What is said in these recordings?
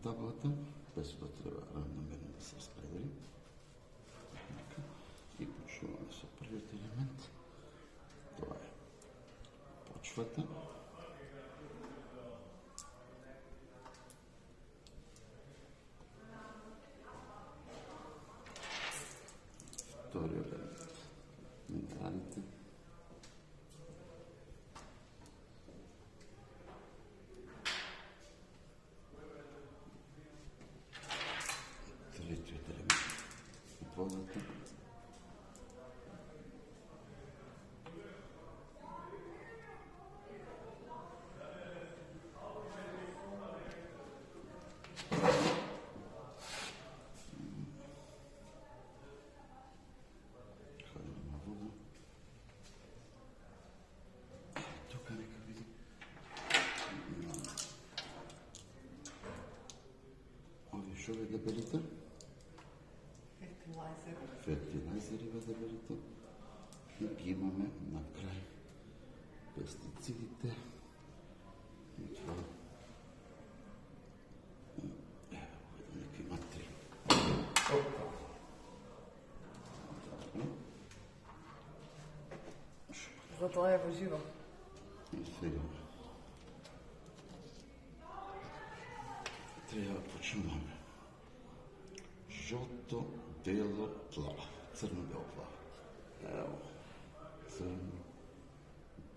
таблата, без да трябва равномерно да се разпредели. И почваме с първият елемент. Това е почвата. Вторият елемент. Минералите. Третият елемент. Водата. Тук нека видим. Ови шове дебелите. Фертилайзери в дебелите. И ги имаме накрай пестицидите. И това. Нека има три. Затова е въжива. И сега трябва да починаме. Жълто, бело, плаво. Църно-бело плаво. Ево. Църно,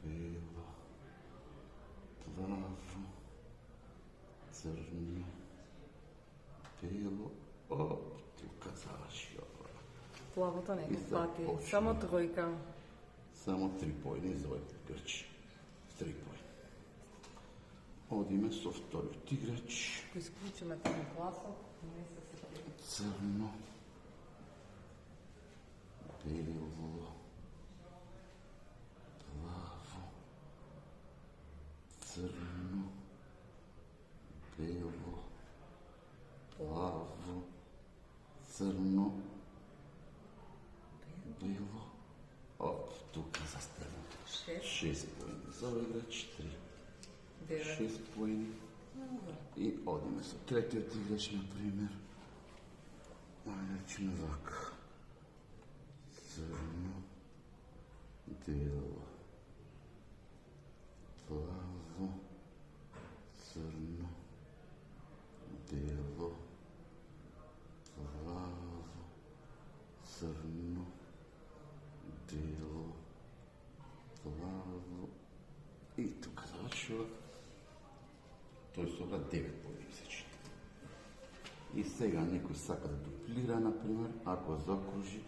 бело, плаво, църно, бело. О, тук завърши. Плавото не И го хвати. започва. Само тройка. Само 3 поени за овој играч. 3 поени. Одиме со вториот играч. Ако изключиме тази класа, не се сети. Црно, бело, плаво, црно, бело, плаво, црно, бело. Оп, тук е застегнато. 6 поени за овој играч, 3. 6 поени. И одиме со третиот играч, например. Ajde, rečimo ovako. Crno, bijelo, plavo, crno, bijelo, plavo, crno, bijelo, plavo. И тук завършва. Той собра 9 по-месечни. И сега някой сака да дуплира, например, ако закружи,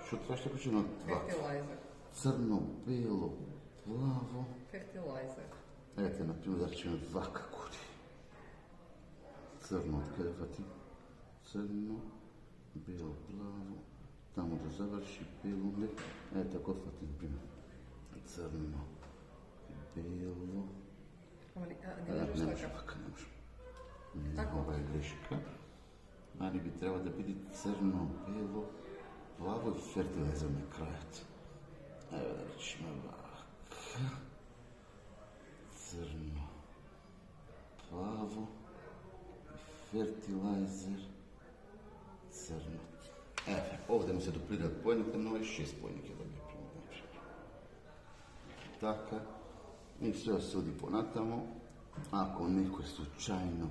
защото това ще почне на това. Фертилайзер. Църно, бело, плаво. Фертилайзер. Ете, например, да речем вака кури. Църно, откъде фати? Църно, бело, плаво. Тамо да завърши бело, не. Ето, tako фати, например. Църно, бело. Не Не може вака, не може. Така. Това е грешка. Али би трябва да биде църно, бело, плаво и фертилайзер на краят. Ево да речем вака. Църно, плаво и фертилайзер църно. Овде му се дуплират поените, но и 6 поени ќе да ги примем. Така. И sve sudi понатамо. Ако некој случајно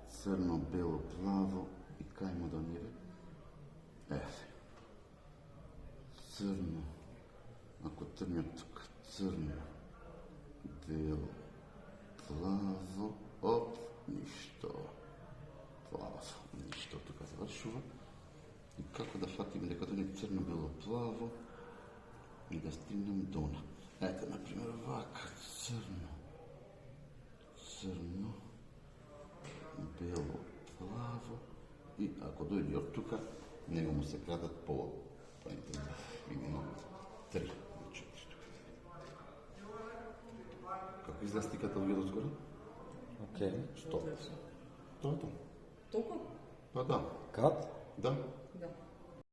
црно, бело, плаво и кајмо да ниве. Црно. Ако трнјам тук црно, бело, плаво, оп, ништо. Плаво, ништо тука завршува. И како да фатиме дека тоа е црно, бело, плаво и да стигнем дона. Ете, например, вака, црно, црно, бело, плаво и ако дојде од тука, него му се крадат по минимум 3 или 4 тука. Како изгледа стиката од видео скоро? Окей. Што? Тоа е тоа. Толку? Па да. Кат? Да.